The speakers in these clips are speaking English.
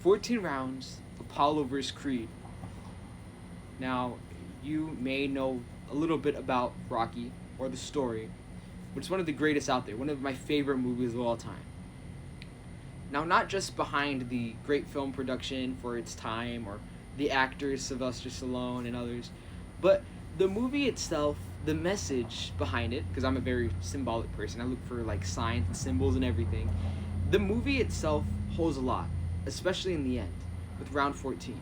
14 rounds, Apollo vs. Creed. Now, you may know a little bit about Rocky or the story, but it's one of the greatest out there, one of my favorite movies of all time. Now, not just behind the great film production for its time or the actors Sylvester Stallone and others, but the movie itself, the message behind it, because I'm a very symbolic person, I look for like signs and symbols and everything. The movie itself holds a lot, especially in the end with round 14.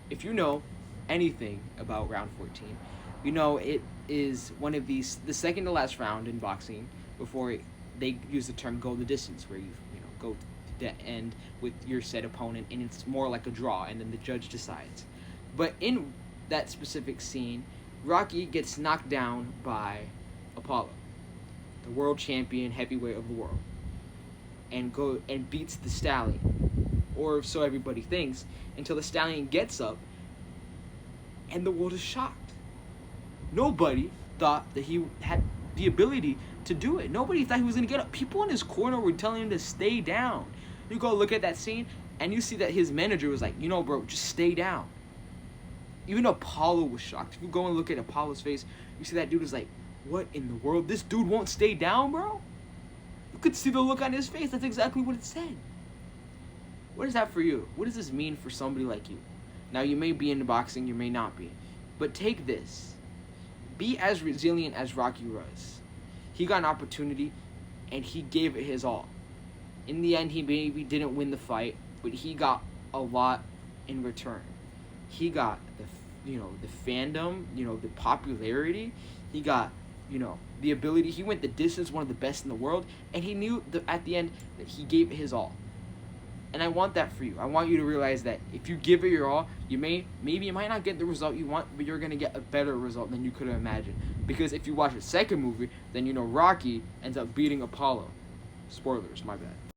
If you know anything about round 14, you know it is one of the second to last round in boxing before they use the term go the distance, where you know go to the end with your said opponent, and it's more like a draw, and then the judge decides. But in that specific scene, Rocky gets knocked down by Apollo, the world champion heavyweight of the world, and beats the stallion, or so everybody thinks, until the stallion gets up, and the world is shocked. Nobody thought that he had the ability to do it. Nobody thought he was gonna get up. People in his corner were telling him to stay down. You go look at that scene, and you see that his manager was like, you know, bro, just stay down. Even Apollo was shocked. If you go and look at Apollo's face, you see that dude was like, what in the world? This dude won't stay down, bro? You could see the look on his face. That's exactly what it said. What is that for you? What does this mean for somebody like you? Now, you may be into boxing, you may not be. But take this. Be as resilient as Rocky was. He got an opportunity, and he gave it his all. In the end, he maybe didn't win the fight, but he got a lot in return. He got the fandom, the popularity. He got, the ability. He went the distance, one of the best in the world, and he knew at the end that he gave it his all. And I want that for you. I want you to realize that if you give it your all, maybe you might not get the result you want, but you're gonna get a better result than you could have imagined. Because if you watch the second movie, then Rocky ends up beating Apollo. Spoilers, my bad.